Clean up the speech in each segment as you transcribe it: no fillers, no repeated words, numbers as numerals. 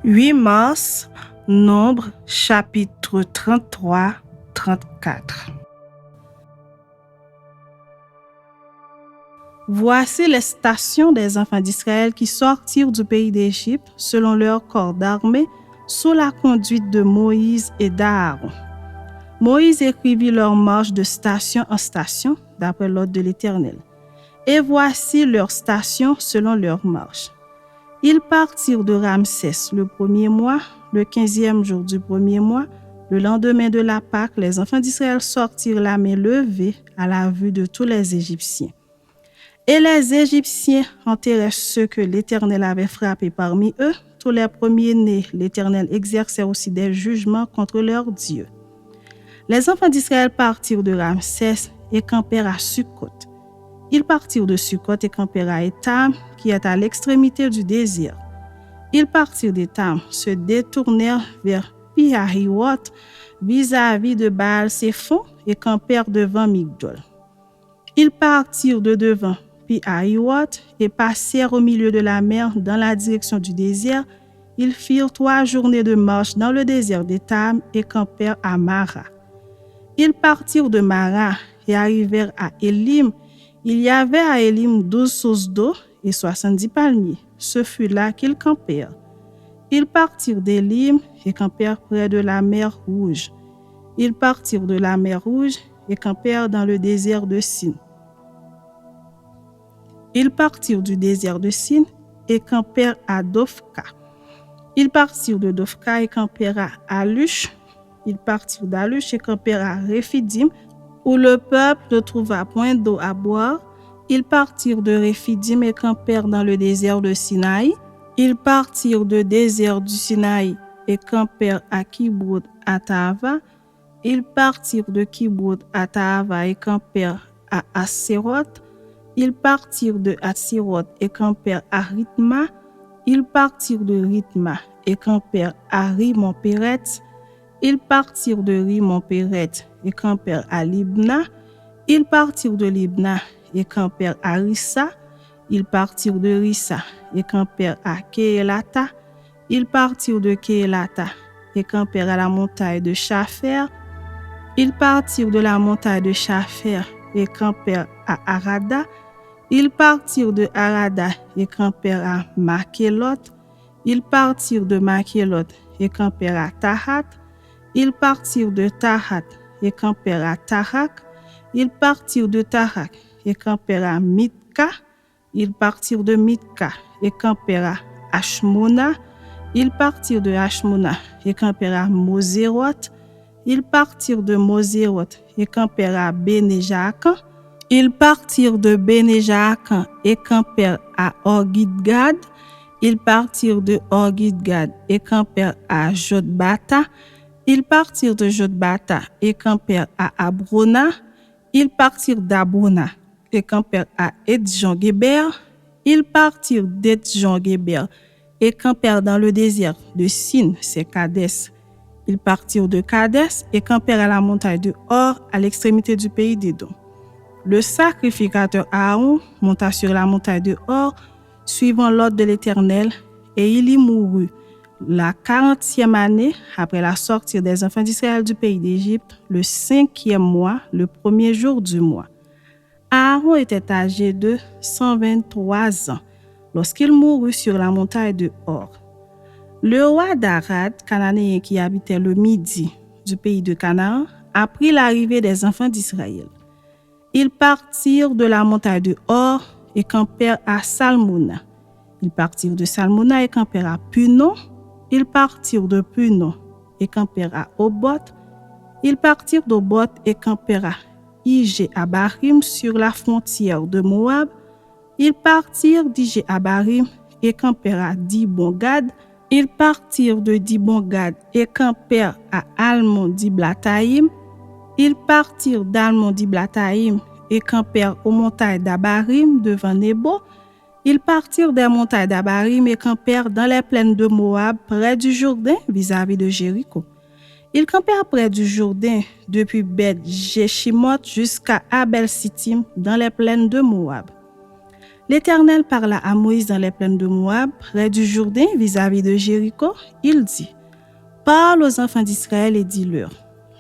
8 mars, Nombre, chapitre 33-34. Voici les stations des enfants d'Israël qui sortirent du pays d'Égypte selon leur corps d'armée, sous la conduite de Moïse et d'Aaron. Moïse écrivit leur marche de station en station, d'après l'ordre de l'Éternel. Et voici leurs stations selon leur marche. Ils partirent de Ramsès le premier mois, le 15e jour du premier mois. Le lendemain de la Pâque, les enfants d'Israël sortirent la main levée à la vue de tous les Égyptiens. Et les Égyptiens enterraient ceux que l'Éternel avait frappés parmi eux. Tous les premiers-nés, l'Éternel exerçait aussi des jugements contre leurs dieux. Les enfants d'Israël partirent de Ramsès et campèrent à Sukkot. Ils partirent de Sukkot et campèrent à Étam, qui est à l'extrémité du désert. Ils partirent d'Étam, se détournèrent vers Pi-Hahiroth, vis-à-vis de Baal-Séphon, et campèrent devant Migdol. Ils partirent de devant Pi-Hahiroth et passèrent au milieu de la mer dans la direction du désert. Ils firent 3 journées de marche dans le désert d'Étam et campèrent à Mara. Ils partirent de Mara et arrivèrent à Élim. Il y avait à Élim 12 sources d'eau et 70 palmiers. Ce fut là qu'ils campèrent. Ils partirent d'Élim et campèrent près de la mer Rouge. Ils partirent de la mer Rouge et campèrent dans le désert de Sin. Ils partirent du désert de Sin et campèrent à Dofka. Ils partirent de Dofka et campèrent à Alush. Ils partirent d'Alush et campèrent à Rephidim, où le peuple ne trouva point d'eau à boire. Ils partirent de Rephidim et campèrent dans le désert de Sinaï. Ils partirent du désert du Sinaï et campèrent à Kibroth Hatava. Ils partirent de Kibroth Hatava et campèrent à Asséroth. Ils partirent de Asséroth et campèrent à Ritma. Ils partirent de Ritma et campèrent à Rimon-Péretz. Ils partirent de Rimon-Péretz et campèrent à Libna. Ils partirent de Libna et campèrent à Rissa. Ils partirent de Rissa et campèrent à Kéélata. Ils partirent de Kéélata et campèrent à la montagne de Shapher. Ils partirent de la montagne de Shapher et campèrent à Arada. Ils partirent de Arada et campèrent à Makhéloth. Ils partirent de Makhéloth et campèrent à Tahat. Ils partirent de Tahat et campèrent à Tarak. Ils partirent de Tarak et campèrent à Mitka. Ils partirent de Mitka et campèrent à Hashmona. Ils partirent de Hashmona et campèrent à Moséroth. Ils partirent de Moséroth et campèrent à Béné-Jaakan. Ils partirent de Béné-Jaakan et campèrent à Orgidgad. Ils partirent de Orgidgad et campèrent à Jotbata. Ils partirent de Jotbata et campèrent à Abrona. Ils partirent d'Abrona et campèrent à Etjon-Géber. Ils partirent d'Etjon-Géber et campèrent dans le désert de Sin, c'est Kadès. Ils partirent de Kadès et campèrent à la montagne de Hor, à l'extrémité du pays d'Édom. Le sacrificateur Aaron monta sur la montagne de Hor, suivant l'ordre de l'Éternel, et il y mourut la 40e année après la sortie des enfants d'Israël du pays d'Égypte, le 5e mois, le premier jour du mois. Aaron était âgé de 123 ans lorsqu'il mourut sur la montagne de Hor. Le roi d'Arad, cananéen qui habitait le midi du pays de Canaan, apprit l'arrivée des enfants d'Israël. Ils partirent de la montagne de Hor et campèrent à Salmona. Ils partirent de Salmona et campèrent à Punon. Ils partirent de Punon et campèrent à Oboth. Ils partirent d'Oboth et campèrent à Ijé-Abarim sur la frontière de Moab. Ils partirent d'Ijé-Abarim et campèrent à Dibon-Gad. Ils partirent de Dibon-Gad et campèrent à Almon-Diblathaïm. Ils partirent d'Almon-Diblathaïm et campèrent aux montagnes d'Abarim devant Nebo. Ils partirent des montagnes d'Abarim et campèrent dans les plaines de Moab, près du Jourdain, vis-à-vis de Jéricho. Ils campèrent près du Jourdain, depuis Beth-Jeshimoth jusqu'à Abel-Sittim, dans les plaines de Moab. L'Éternel parla à Moïse dans les plaines de Moab, près du Jourdain, vis-à-vis de Jéricho. Il dit, « Parle aux enfants d'Israël et dis-leur,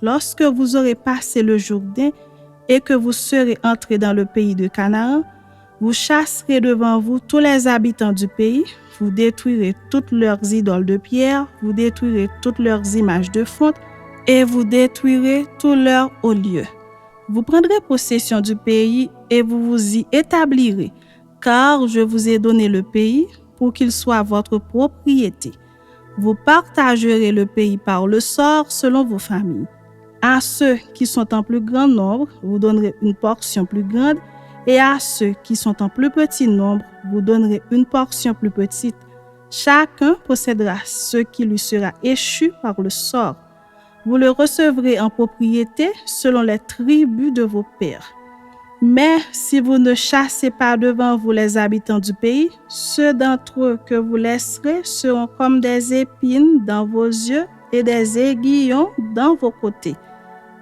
lorsque vous aurez passé le Jourdain et que vous serez entrés dans le pays de Canaan, vous chasserez devant vous tous les habitants du pays, vous détruirez toutes leurs idoles de pierre, vous détruirez toutes leurs images de fonte et vous détruirez tous leurs hauts lieux. Vous prendrez possession du pays et vous vous y établirez, car je vous ai donné le pays pour qu'il soit votre propriété. Vous partagerez le pays par le sort selon vos familles. À ceux qui sont en plus grand nombre, vous donnerez une portion plus grande, et à ceux qui sont en plus petit nombre, vous donnerez une portion plus petite. Chacun possédera ce qui lui sera échu par le sort. Vous le recevrez en propriété selon les tribus de vos pères. Mais si vous ne chassez pas devant vous les habitants du pays, ceux d'entre eux que vous laisserez seront comme des épines dans vos yeux et des aiguillons dans vos côtés.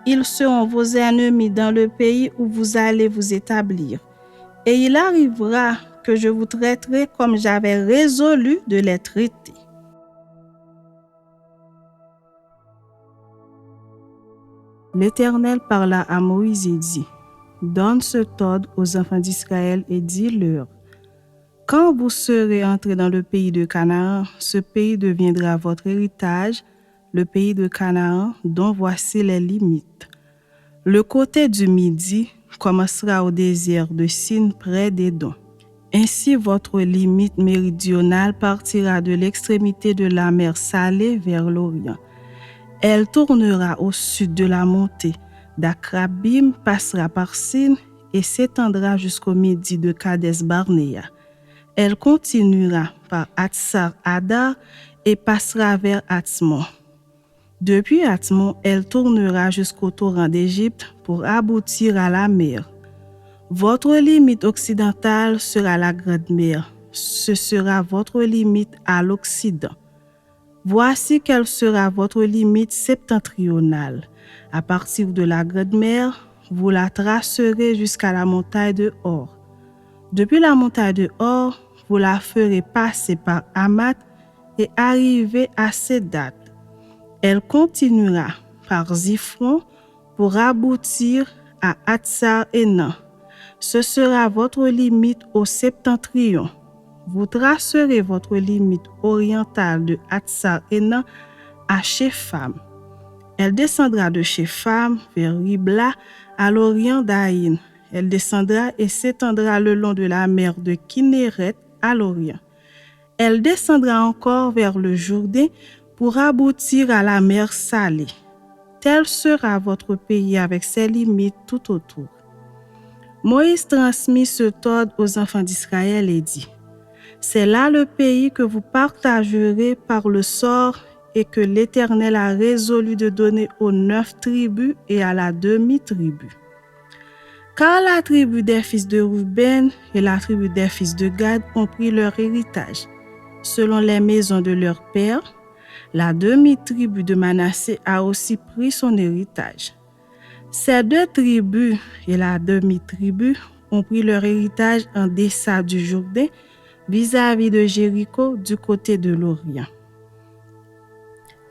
Ils seront vos ennemis dans le pays où vous allez vous établir. Et il arrivera que je vous traiterai comme j'avais résolu de les traiter. » L'Éternel parla à Moïse et dit, « Donne cet ordre aux enfants d'Israël et dis-leur, quand vous serez entrés dans le pays de Canaan, ce pays deviendra votre héritage, le pays de Canaan, dont voici les limites. Le côté du midi commencera au désert de Sin près d'Édom. Ainsi, votre limite méridionale partira de l'extrémité de la mer Salée vers l'Orient. Elle tournera au sud de la montée d'Akrabim, passera par Sin et s'étendra jusqu'au midi de Kades Barnéa. Elle continuera par Hatsar Adar et passera vers Hatzmon. Depuis Hatzmon, elle tournera jusqu'au torrent d'Égypte pour aboutir à la mer. Votre limite occidentale sera la Grande Mer. Ce sera votre limite à l'Occident. Voici quelle sera votre limite septentrionale. À partir de la Grande Mer, vous la tracerez jusqu'à la montagne de Hor. Depuis la montagne de Hor, vous la ferez passer par Hamath et arriver à Sédat. Elle continuera par Ziphron pour aboutir à Hatsar Enan. Ce sera votre limite au septentrion. Vous tracerez votre limite orientale de Hatsar Enan à Shepham. Elle descendra de Shepham vers Ribla à l'orient d'Aïn. Elle descendra et s'étendra le long de la mer de Kinneret à l'orient. Elle descendra encore vers le Jourdain pour aboutir à la mer Salée. Tel sera votre pays avec ses limites tout autour. Moïse transmit cet ordre aux enfants d'Israël et dit, « C'est là le pays que vous partagerez par le sort et que l'Éternel a résolu de donner aux 9 tribus et à la demi-tribu. Car la tribu des fils de Ruben et la tribu des fils de Gad ont pris leur héritage, selon les maisons de leurs pères. La demi-tribu de Manassé a aussi pris son héritage. Ces 2 tribus et la demi-tribu ont pris leur héritage en deçà du Jourdain, vis-à-vis de Jéricho, du côté de l'Orient. »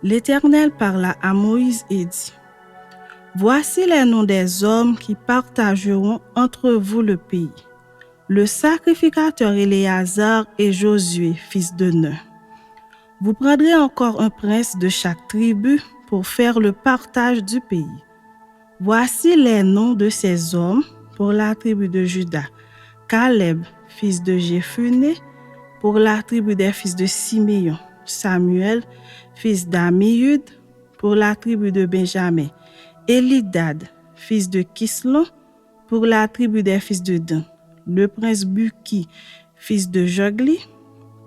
L'Éternel parla à Moïse et dit, « Voici les noms des hommes qui partageront entre vous le pays. Le sacrificateur Éléazar et Josué, fils de Nun. Vous prendrez encore un prince de chaque tribu pour faire le partage du pays. Voici les noms de ces hommes pour la tribu de Juda. Caleb, fils de Jephuné, pour la tribu des fils de Siméon. Samuel, fils d'Amihud, pour la tribu de Benjamin. Elidad, fils de Kislon, pour la tribu des fils de Dan. Le prince Buki, fils de Jogli,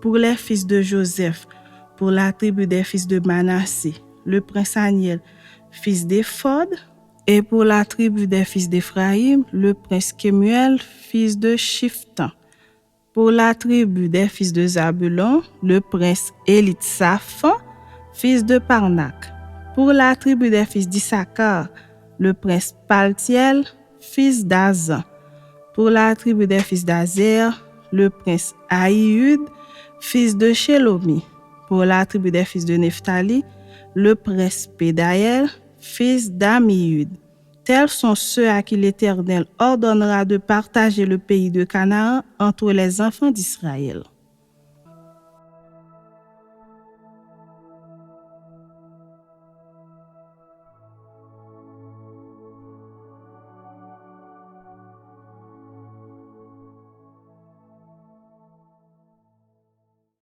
pour les fils de Joseph, pour la tribu des fils de Manassé. Le prince Aniel, fils d'Éphod, et pour la tribu des fils d'Éphraïm, le prince Kemuel, fils de Shiftan. Pour la tribu des fils de Zabulon, le prince Élitsaphan, fils de Parnak. Pour la tribu des fils d'Issachar, le prince Paltiel, fils d'Azan. Pour la tribu des fils d'Azer, le prince Aïhud, fils de Shelomi. Pour la tribu des fils de Nephtali, le prince Pédaël, fils d'Amihud. Tels sont ceux à qui l'Éternel ordonnera de partager le pays de Canaan entre les enfants d'Israël.